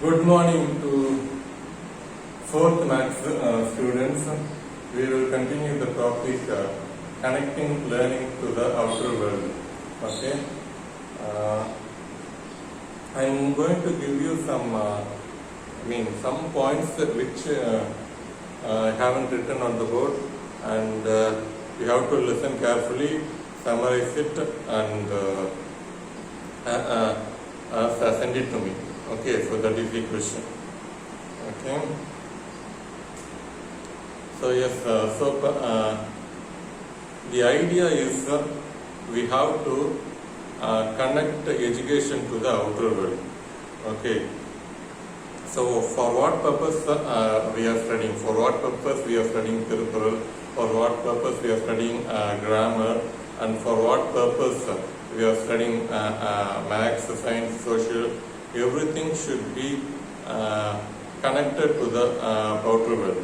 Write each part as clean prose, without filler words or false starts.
Good morning to fourth maths students. We will continue the topic connecting learning to the outer world. Okay. I am going to give you some points which I haven't written on the board, and you have to listen carefully, summarize it, and send it to me. Okay, so that is the question. Okay. So yes, the idea is we have to connect education to the outer world. Okay. So for what purpose we are studying? For what purpose we are studying Tiruthural? For what purpose we are studying grammar? And for what purpose we are studying maths, science, social? Everything should be connected to the outer world.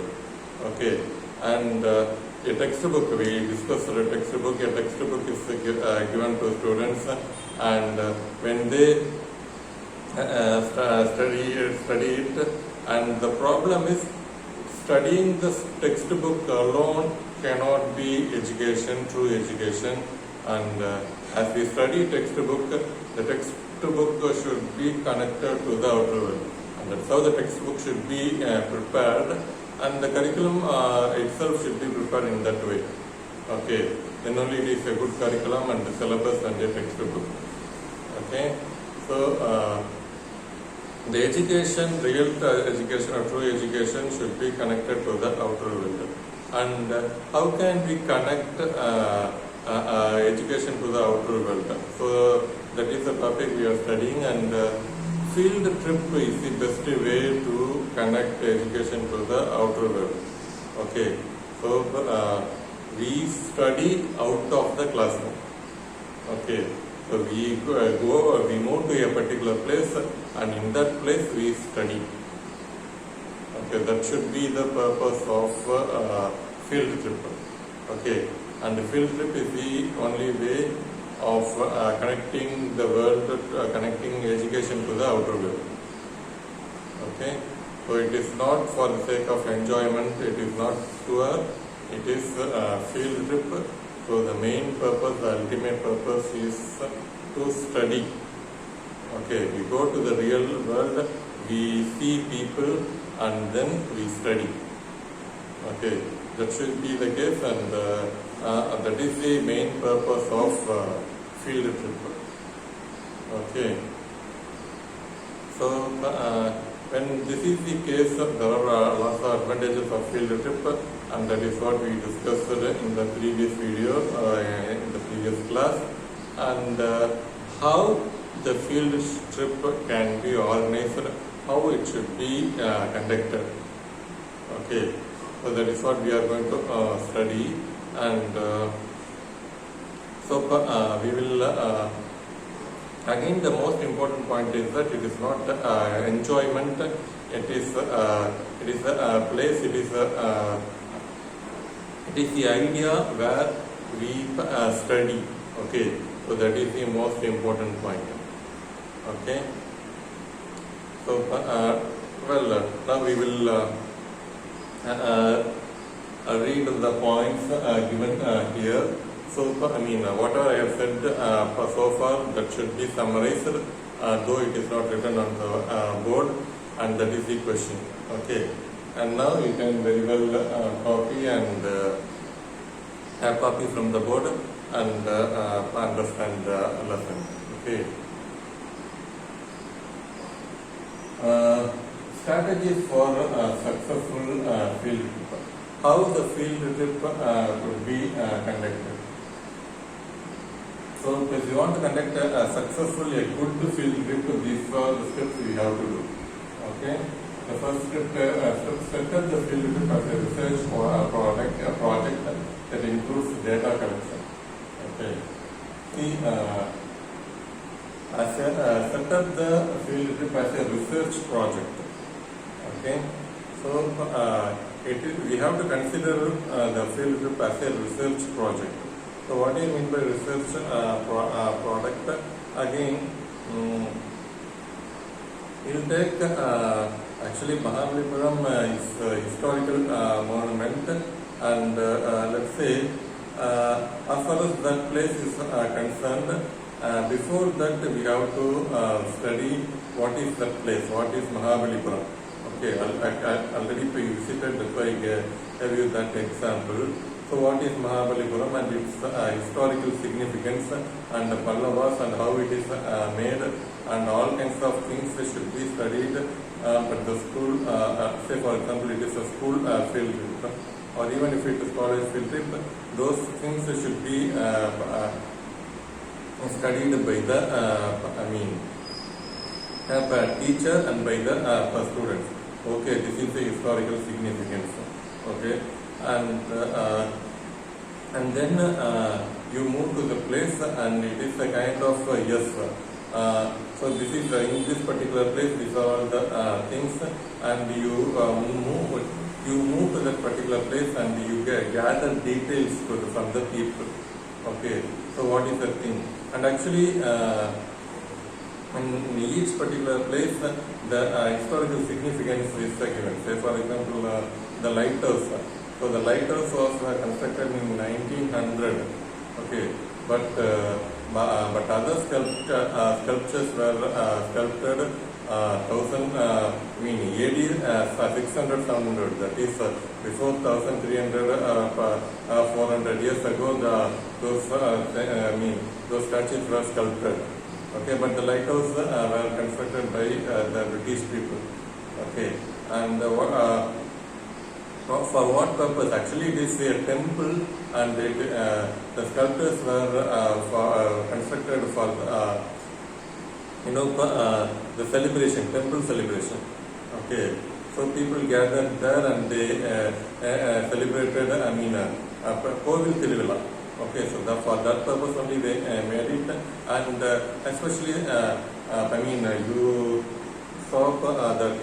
Okay. And a textbook, we discussed a textbook. A textbook is given to students, and when they study it, and the problem is studying the textbook alone cannot be education, true education. And as we study textbook, the textbook should be connected to the outer world, and that's how the textbook should be prepared, and the curriculum itself should be prepared in that way. Okay, then only it is a good curriculum and the syllabus and the textbook. Okay, so the education, real education or true education should be connected to the outer world. And how can we connect education to the outer world? So that is the topic we are studying, and field trip is the best way to connect education to the outer world. Okay, so we study out of the classroom. Okay, so we move to a particular place, and in that place we study. Okay, that should be the purpose of field trip. Okay, and the field trip is the only way of connecting the world, connecting education to the outer world. Okay, so it is not for the sake of enjoyment, it is not tour, it is field trip. So the main purpose, the ultimate purpose is to study. Okay, we go to the real world, we see people, and then we study. Okay, that should be the case, and that is the main purpose of field trip. Okay, so when this is the case, there are lots of advantages of field trip, and that is what we discussed in the previous video, in the previous class, and how the field trip can be organized, how it should be conducted. Okay, so that is what we are going to study, and we will again, the most important point is that it is not enjoyment, it is a place, it is the idea where we study. Okay, so that is the most important point. Okay, so now we will read the points given here. So whatever I have said so far, that should be summarized, though it is not written on the board, and that is the question. Okay, and now you can very well copy and have copy from the board and understand the lesson. Okay. Strategies for successful field trip. How the field trip could be conducted. So if you want to conduct a good field trip, these are the steps we have to do. Okay. The first step, set up the field trip as a research project that includes data collection. Okay. See, set up the field trip as a research project. Okay. So we have to consider the field trip as a research project. So what do you mean by research product? Again, We'll take actually Mahabalipuram is a historical monument, and let's say as far as that place is concerned, before that we have to study what is that place, what is Mahabalipuram. Okay, I already visited, that's why I gave you that example. So what is Mahabalipuram and its historical significance, and the Pallavas and how it is made, and all kinds of things should be studied at the school. Say for example it is a school field trip, or even if it is college field trip, those things should be studied by the teacher and by the students. Okay, this is the historical significance. Okay, and then you move to the place, and it is a kind of yes. So this is in this particular place. These are all the things, and you move to that particular place, and you gather details from the people. Okay, so what is the thing? And actually, in each particular place, the historical significance is given. Say for example, the lighthouse. So the lighthouse was constructed in 1900. Okay, but other sculptures were sculpted AD 600 700. That is before 1300 400 years ago. Those statues were sculpted. Okay, but the lighthouse were constructed by the British people. Okay, and for what purpose? Actually, it is a temple, and the sculptures were constructed for the celebration, temple celebration. Okay, so people gathered there and they celebrated. Kovil Tiruvilla. Okay, so for that purpose only they made it, and especially you saw that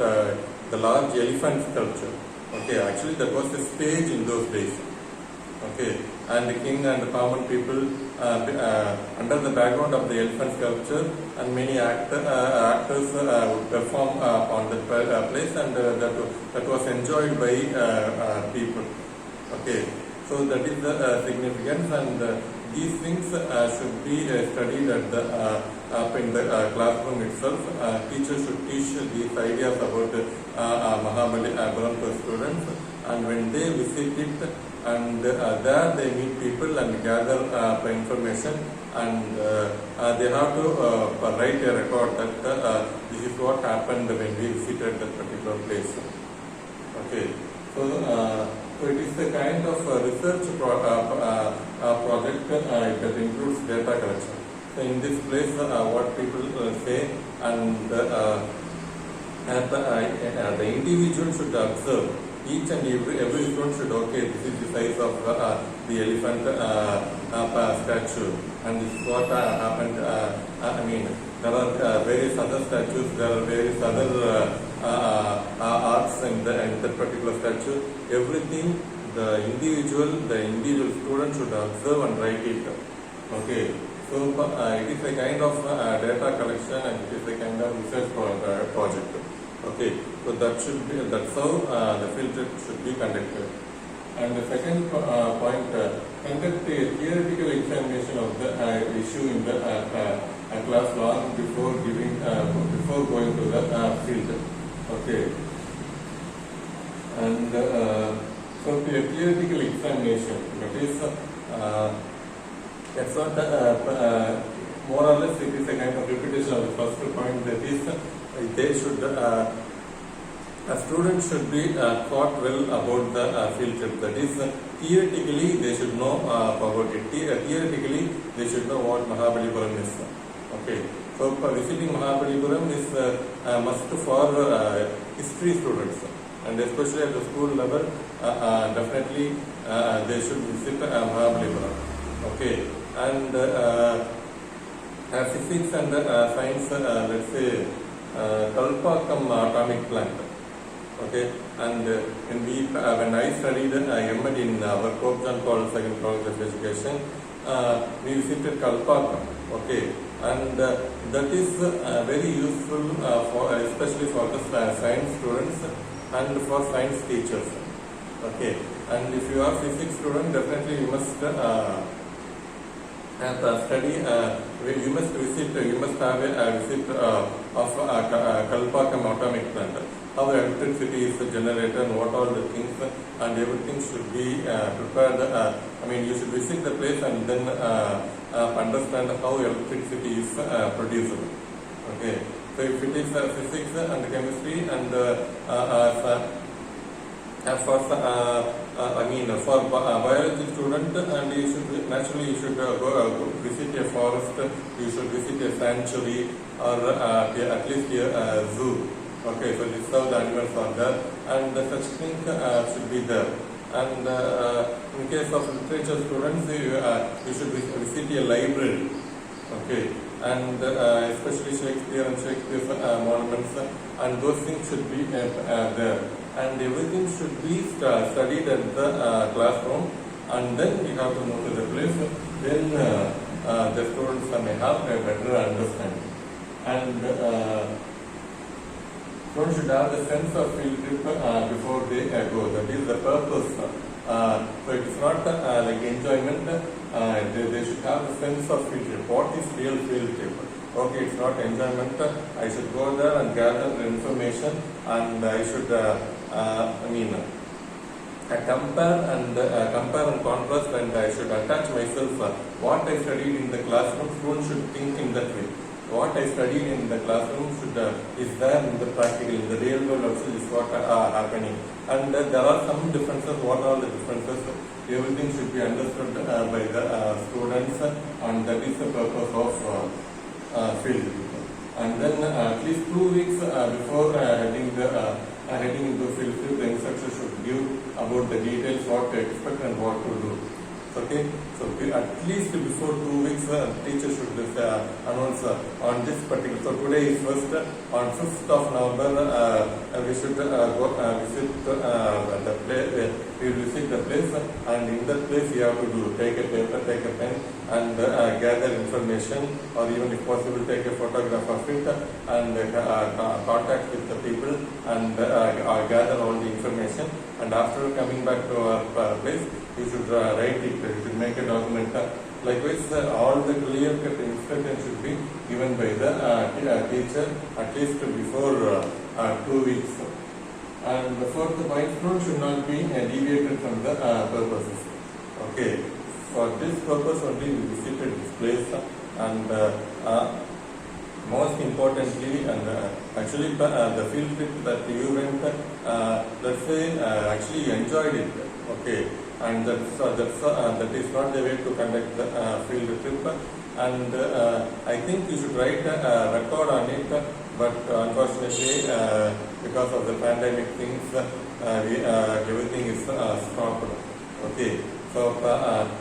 the large elephant sculpture. Okay, actually that was the stage in those days. Okay, and the king and the common people under the background of the elephant sculpture, and many actors would perform on that place, and that was enjoyed by people. Okay, so that is the significance, and these things should be studied at the in the classroom itself. Teachers should teach these ideas about Mahabalipuram to students, and when they visit it, and there they meet people and gather information, and they have to write a record that this is what happened when we visited that particular place. Okay, so it is a kind of research project that includes data collection. So in this place, what people say, and the individual should observe. Each and every student should, okay, this is the size of the elephant statue, and this is what happened. There are various other statues, there are various other arts in that particular statue. Everything the individual student should observe and write it. Okay, so it is a kind of data collection, and it is a kind of research project. Okay, so that's how the field trip should be conducted. And the second point, conduct a theoretical examination of the issue in the class long before going to the field. Okay, and so the theoretical examination, that is that's what more or less it is a kind of repetition of the first point. That is, they should a student should be taught well about the field trip. That is, theoretically they should know about it. Theoretically they should know what Mahabalipuram is. Okay, so visiting Mahabalipuram is must for history students, and especially at the school level, definitely they should visit Mahabalipuram. Okay, and physics and science, let's say Kalpakkam atomic plant. Okay, and when I studied M.Ed in our Pope John Paul II College of Education, we visited Kalpakkam. Okay, and that is very useful for especially for the science students and for science teachers. Okay, and if you are physics student, definitely you must study. You must visit. You must have a visit of Kalpakam atomic plant. How electricity is generated and what all the things and everything should be prepared. I mean, you should visit the place and then understand how electricity is produced. Okay, so if it is physics and chemistry and for biology student, and you should naturally you should go visit a forest, you should visit a sanctuary or at least a zoo. Okay, so this is how the animals are there, and such things should be there. And in case of literature students, you should visit a library. Okay, and especially Shakespeare and Shakespeare's monuments, and those things should be there. And everything should be studied at the classroom, and then you have to move to the place. Then the students may have a better understanding. And students should have the sense of field trip before they go. That is the purpose. So it is not like enjoyment. They should have the sense of field trip. What is real field trip? Okay, it's not enjoyment. I should go there and gather the information, and I should compare and contrast, and I should attach myself. What I studied in the classroom, students should think in that way. What I studied in the classroom should is there in the practical, in the real world also is what happening. And there are some differences. What are the differences? Everything should be understood by the students, and that is the purpose of field. And then at least 2 weeks before heading into field trip, the instructor should give about the details, what to expect and what to do. Okay, so at least before 2 weeks, teacher should announce on this particular. So today is first. On 5th of November, we should go visit the place. We will visit the place, and in that place you have to take a paper, take a pen, and gather information, or even if possible take a photograph of it, and contact with the people, and gather all the information. And after coming back to our place, you should write it, you should make a document. Likewise, all the clear-cut instructions should be given by the teacher at least before 2 weeks. And the fourth point, students should not be deviated from the purposes. Okay, for this purpose only we visited this place, and most importantly, and actually the field trip that you went, let's say actually you enjoyed it. Okay, and that is not the way to conduct the field trip. And I think you should write a record on it, but unfortunately because of the pandemic things, everything is stopped. Okay, so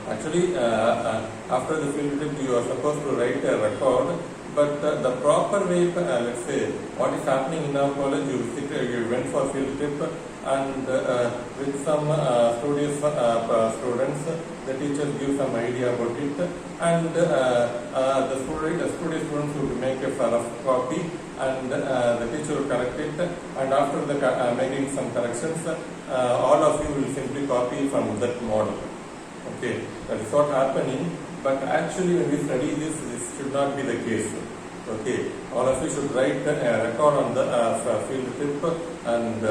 actually after the field trip you are supposed to write a record. But the proper way, let's say, what is happening in our college, you went for field trip, and with some studious students, the teachers give some idea about it, and the studious students would make a rough copy, and the teacher will correct it, and after the making some corrections, all of you will simply copy from that model. Okay, that is what happening. But actually, when we study this should not be the case. Okay, all of you should write a record on the field trip, and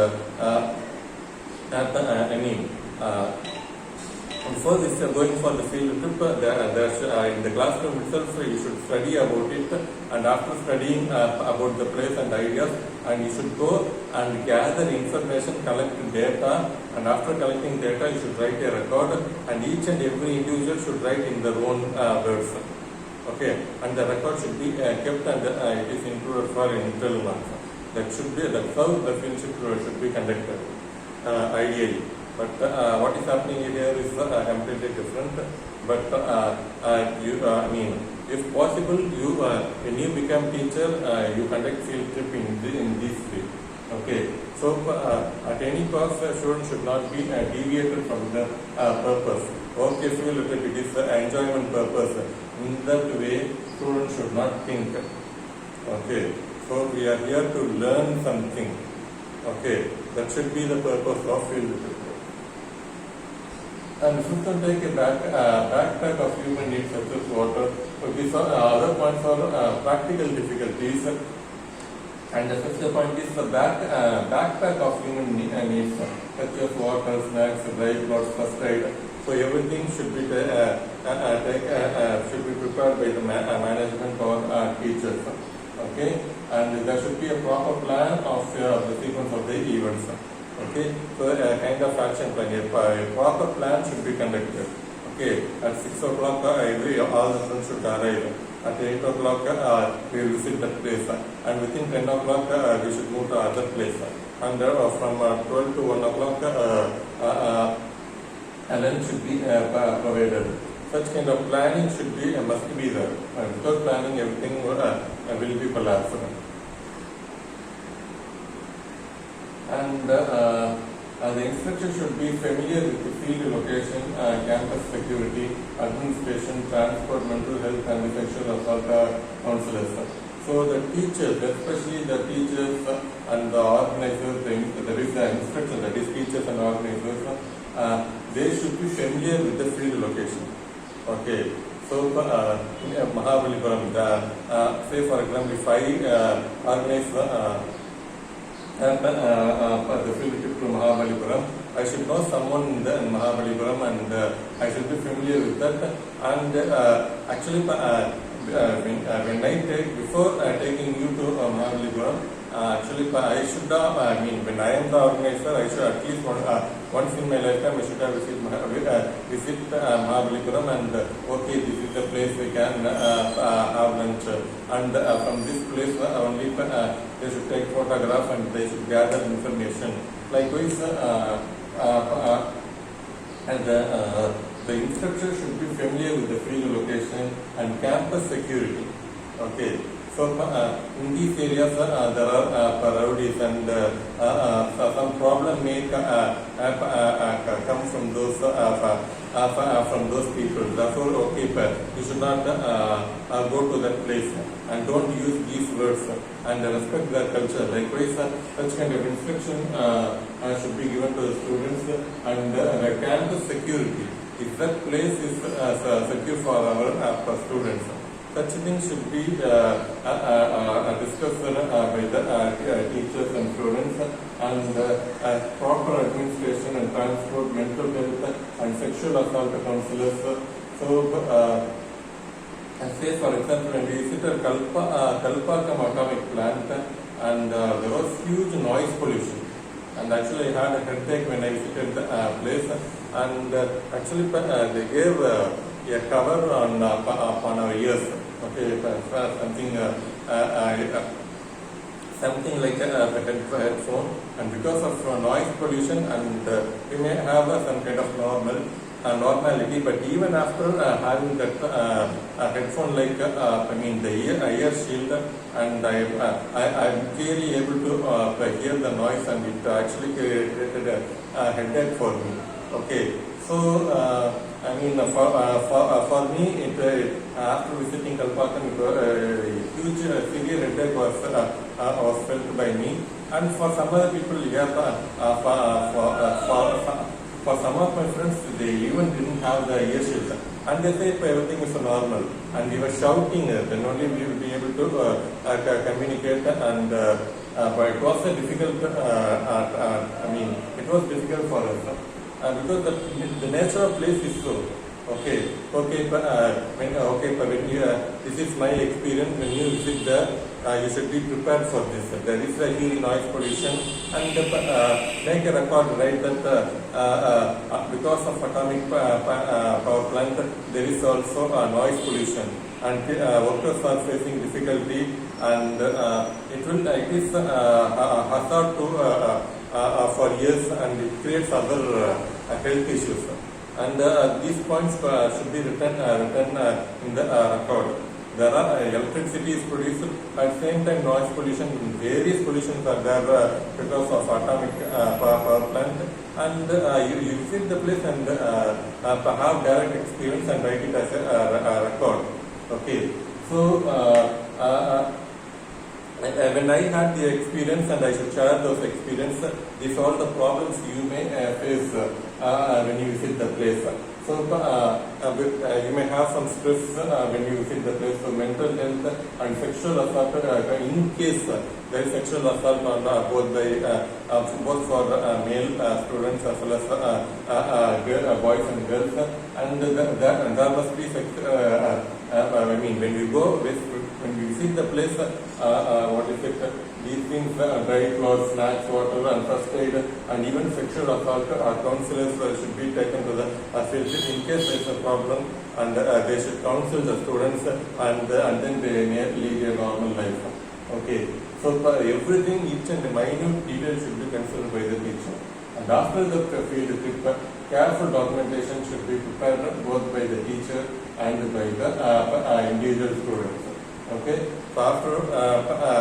before this going for the field trip, in the classroom itself you should study about it, and after studying about the place and ideas, and you should go and gather information, collect data, and after collecting data you should write a record, and each and every individual should write in their own words. Okay, and the record should be kept, and it is included for internal marks. That's how the field trip should be conducted ideally. But what is happening here is completely different. But if possible, when you become teacher, you conduct field trip in this way. Okay, so at any cost, students should not be deviated from the purpose. Okay, field trip, it is enjoyment purpose. In that way, students should not think. Okay, so we are here to learn something. Okay, that should be the purpose of field trip. And fifth one, take a backpack of human needs such as water. So these are other points are practical difficulties. And the fifth point is the backpack of human needs such as water, snacks, dry clothes, first aid. So everything should be should be prepared by the management or teachers. Okay, and there should be a proper plan of the sequence of the events. Okay, so a kind of action plan, a proper plan should be conducted. Okay, at 6 o'clock, all the students should arrive. At 8 o'clock, we will visit that place. And within 10 o'clock, we should move to other place. And from 12 to 1 o'clock, lunch should be provided. Such kind of planning should be must be there. Without planning, everything will be collapsed. And the instructor should be familiar with the field location, campus security, administration, transport, mental health, and the sexual assault counselors. So the teachers, especially the teachers and the organizers, that is the instructor, that is teachers and organizers, they should be familiar with the field location. Okay. So in Mahabalipuram, say for example, if I organize the field trip to Mahabalipuram, I should know someone in Mahabalipuram, and I should be familiar with that. And actually, when I take, before taking you to Mahabalipuram, actually I should have, when I am the organizer, I should at least once in my lifetime I should have visit Mahabalipuram, and okay, this is the place we can have lunch, and from this place only they should take photograph and they should gather information. Likewise, and the instructor should be familiar with the field location and campus security. Okay. So in these areas there are rowdies, and some problem may come from those people. Therefore, okay, you should not go to that place, and don't use these words, and respect their culture. Likewise, such kind of instruction should be given to the students. And the campus security, if that place is secure for our students, such things should be discussed by the teachers and students, and proper administration and transport, mental health and sexual assault counselors. So, say for example, when we visited Kalpakam atomic plant, and there was huge noise pollution. And actually I had a headache when I visited the place, and actually they gave a cover on our ears. Okay, something like a headphone, and because of noise pollution, and we may have some kind of normality, but even after having that headphone, like the ear shield, and I'm clearly able to hear the noise, and it actually created a headache for me. Okay, so for me, after visiting Kalpakam, a huge severe headache was felt by me, and for some other people, for some of my friends, they even didn't have the ear shields, and they say everything is normal, and we were shouting, then only we will be able to communicate, and but it was a difficult, it was difficult for us. Because the nature of place is so. When this is my experience. When you visit there, you should be prepared for this. There is a huge noise pollution, and make a record, right? That because of atomic power plant, there is also noise pollution, and workers are facing difficulty, and it is hazard to for years, and it creates other health issues. And these points should be written in the record. There are electricity is produced, at the same time noise pollution, various pollutions are there because of atomic power plant. And you visit the place and have direct experience and write it as a record. Okay, so when I had the experience and I should share those experience, these are all the problems you may face when you visit the place. So you may have some stress when you visit the place. So mental health and sexual assault, in case there is sexual assault on both for male students as well as boys and girls, and there must be I mean, when we go, when we visit the place, what is it? These things, dry clothes, snacks, water, and first aid, and even sexual assault, counselors should be taken to the field trip in case there is a problem, and they should counsel the students, and then they may lead a normal life. Okay, so everything, each and minute detail should be considered by the teacher. And after the field trip, careful documentation should be prepared both by the teacher and by the individual students. Okay, so after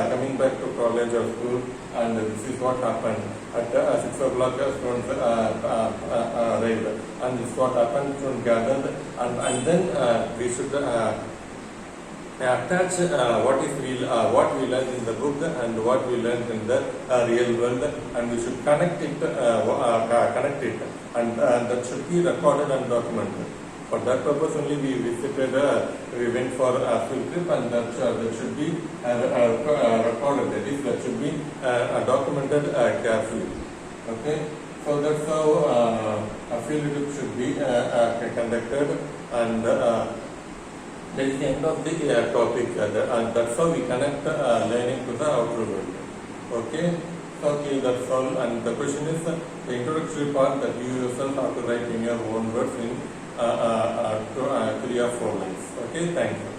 coming back to college or school, and this is what happened at 6 o'clock. Students arrived, and this is what happened. Students gathered, and then we should attach what we learned in the book and what we learned in the real world, and we should connect it, and that should be recorded and documented. For that purpose only we visited, we went for a field trip, and that should be recorded, that should be documented carefully. Okay, so that's how a field trip should be conducted, and that is the end of the topic, and that's how we connect learning to the outer world. Okay, that's all. And the question is the introductory part that you yourself have to write in your own words in 3 or 4 lines. Okay, thank you.